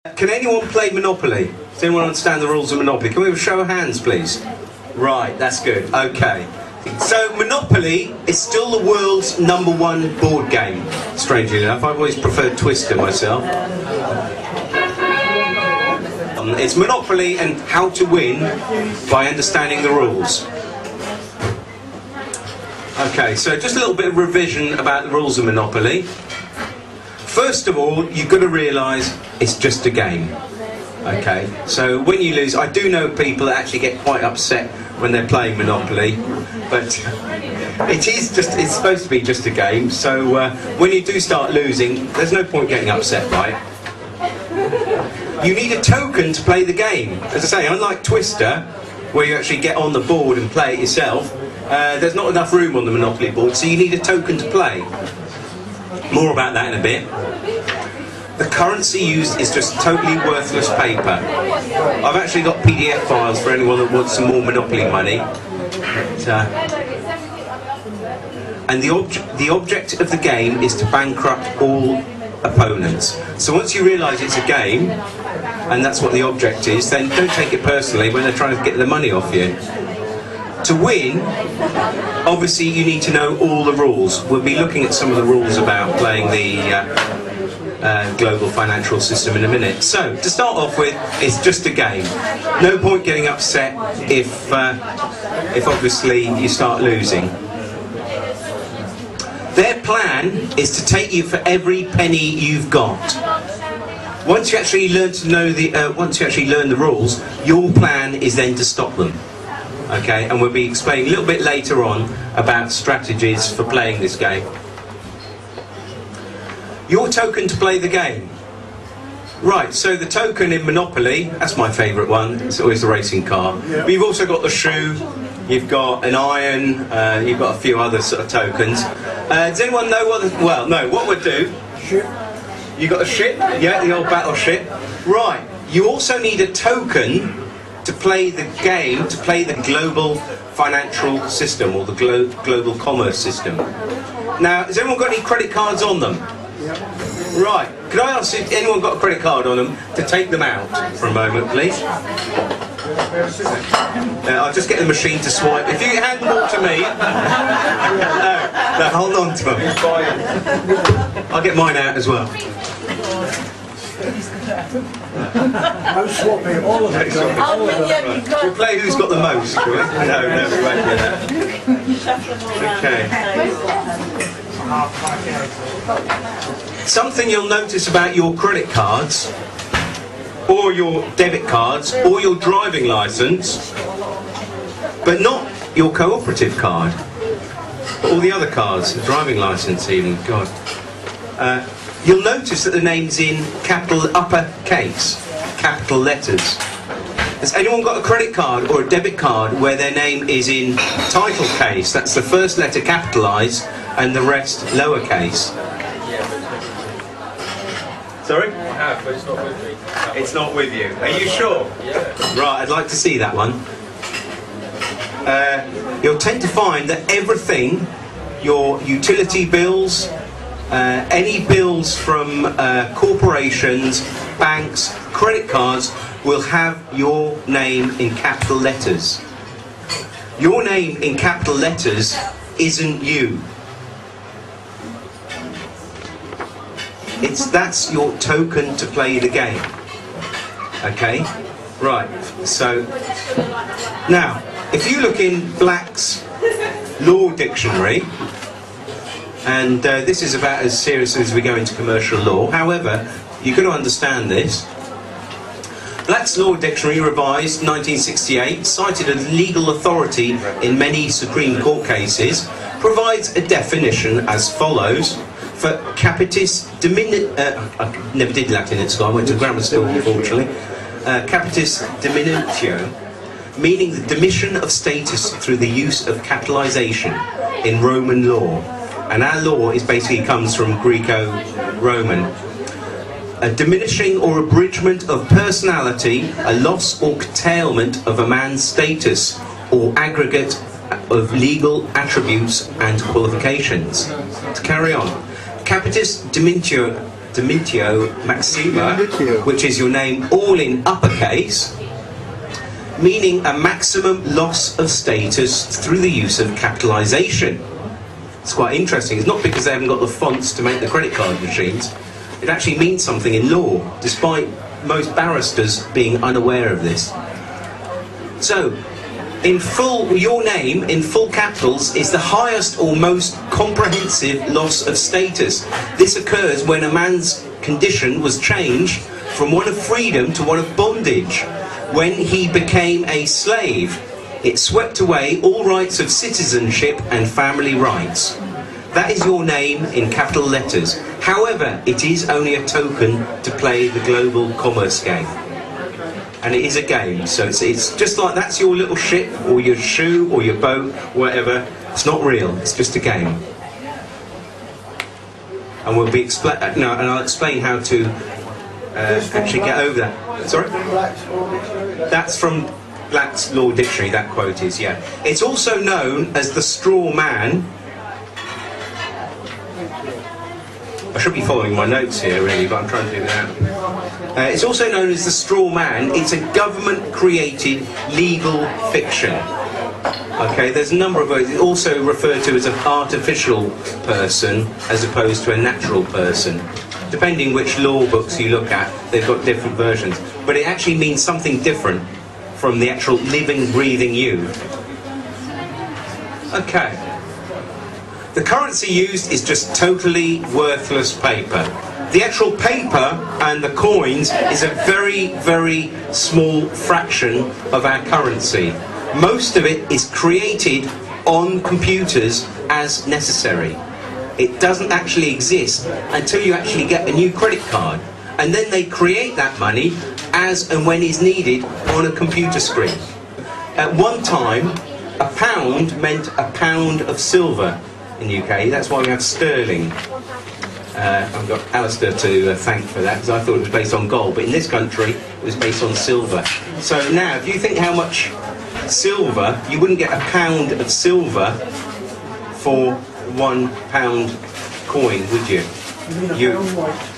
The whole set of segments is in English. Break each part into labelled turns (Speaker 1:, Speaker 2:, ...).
Speaker 1: Can anyone play Monopoly? Does anyone understand the rules of Monopoly? Can we have a show of hands, please? Right, that's good. Okay. So, Monopoly is still the world's #1 board game, strangely enough. I've always preferred Twister myself. It's Monopoly and how to win by understanding the rules. Okay, so just a little bit of revision about the rules of Monopoly. First of all, you've got to realise it's just a game. Okay, so when you lose, I do know people that actually get quite upset when they're playing Monopoly, but it's supposed to be just a game, so when you do start losing, there's no point getting upset by it. You need a token to play the game. As I say, unlike Twister, where you actually get on the board and play it yourself, there's not enough room on the Monopoly board, so you need a token to play. More about that in a bit. The currency used is just totally worthless paper. I've actually got PDF files for anyone that wants some more Monopoly money. And the object of the game is to bankrupt all opponents. So once you realise it's a game, and that's what the object is, then don't take it personally when they're trying to get the money off you. To win, obviously you need to know all the rules. We'll be looking at some of the rules about playing the global financial system in a minute. So, to start off with, it's just a game. No point getting upset if obviously you start losing. Their plan is to take you for every penny you've got. Once you actually learn to know once you actually learn the rules, your plan is then to stop them. Okay, and we'll be explaining a little bit later on about strategies for playing this game. Your token to play the game. Right, so the token in Monopoly, that's my favourite one, it's always the racing car. Yeah. But you've also got the shoe, you've got an iron, you've got a few other sort of tokens. Does anyone know what we'll do?
Speaker 2: Ship.
Speaker 1: You got a ship? Yeah, the old battleship. Right, you also need a token to play the game, to play the global financial system or the global commerce system. Now, has anyone got any credit cards on them?
Speaker 2: Yep.
Speaker 1: Right, could I ask if anyone got a credit card on them to take them out for a moment, please? I'll just get the machine to swipe. If you hand them all to me, no, hold on to them. I'll get mine out as well.
Speaker 2: I'm swapping all of them.
Speaker 1: We'll play who's got the most, shall we? No, we won't do that. Okay. Something you'll notice about your credit cards, or your debit cards, or your driving licence, but not your cooperative card, but all the other cards, the driving licence even, God. You'll notice that the name's in capital uppercase, capital letters. Has anyone got a credit card or a debit card where their name is in title case? That's the first letter capitalised and the rest lowercase. Sorry?
Speaker 3: I have, but it's not with me.
Speaker 1: It's not with you. Are you sure?
Speaker 3: Yeah.
Speaker 1: Right, I'd like to see that one. You'll tend to find that everything, your utility bills, any bills from corporations, banks, credit cards will have your name in capital letters. Your name in capital letters isn't you. That's your token to play the game. Okay? Right, so now if you look in Black's Law Dictionary, and this is about as serious as we go into commercial law. However, you've got to understand this. Black's Law Dictionary, revised 1968, cited as legal authority in many Supreme Court cases, provides a definition as follows. For capitis I never did Latin at school, I went to grammar school unfortunately. Capitis diminutio, meaning the diminution of status through the use of capitalisation in Roman law. And our law basically comes from Greco-Roman. A diminishing or abridgment of personality, a loss or curtailment of a man's status, or aggregate of legal attributes and qualifications. To carry on, capitis diminutio Dimitio Maxima,
Speaker 3: Dimitio.
Speaker 1: which is your name all in uppercase, meaning a maximum loss of status through the use of capitalisation. It's quite interesting. It's not because they haven't got the fonts to make the credit card machines. It actually means something in law, despite most barristers being unaware of this. So, in full, your name in full capitals is the highest or most comprehensive loss of status. This occurs when a man's condition was changed from one of freedom to one of bondage. When he became a slave, it swept away all rights of citizenship and family rights. That is your name in capital letters. However, it is only a token to play the global commerce game. And it is a game, so it's just like that's your little ship, or your shoe, or your boat, whatever. It's not real, it's just a game. And we'll be and I'll explain how to actually get over that. Sorry? That's from Black's Law Dictionary, that quote is, yeah. It's also known as the straw man. I should be following my notes here, really, but I'm trying to do that. It's also known as the straw man. It's a government-created legal fiction. Okay, there's a number of ways. It's also referred to as an artificial person as opposed to a natural person. Depending which law books you look at, they've got different versions. But it actually means something different from the actual living, breathing you. Okay. The currency used is just totally worthless paper. The actual paper and the coins is a very, very small fraction of our currency. Most of it is created on computers as necessary. It doesn't actually exist until you actually get a new credit card. And then they create that money as and when is needed on a computer screen. At one time, a pound meant a pound of silver in the UK. That's why we have sterling. I've got Alistair to thank for that, because I thought it was based on gold, but in this country it was based on silver. So now, if you think how much silver, you wouldn't get a pound of silver for £1 coin, would you?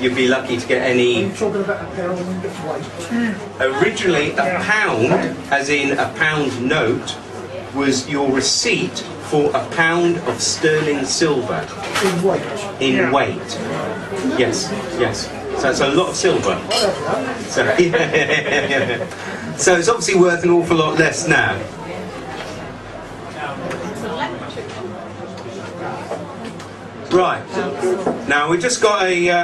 Speaker 1: You'd be lucky to get any.
Speaker 2: Talking about a pound and get weight.
Speaker 1: Originally, a pound, as in a pound note, was your receipt for a pound of sterling silver.
Speaker 2: In weight.
Speaker 1: In weight. Yes, yes. So it's a lot of silver. So, so it's obviously worth an awful lot less now. Right. Now we've just got a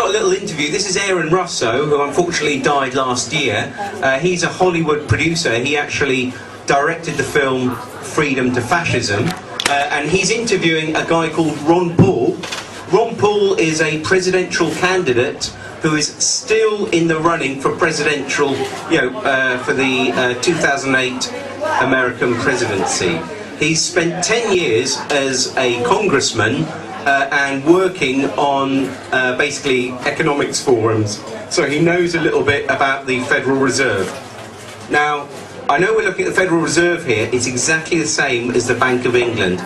Speaker 1: little interview. This is Aaron Russo, who unfortunately died last year. He's a Hollywood producer. He actually directed the film Freedom to Fascism, and he's interviewing a guy called Ron Paul. Ron Paul is a presidential candidate who is still in the running for presidential, for the 2008 American presidency. He's spent 10 years as a congressman and working on basically economics forums. So he knows a little bit about the Federal Reserve. Now, I know we're looking at the Federal Reserve here. It's exactly the same as the Bank of England.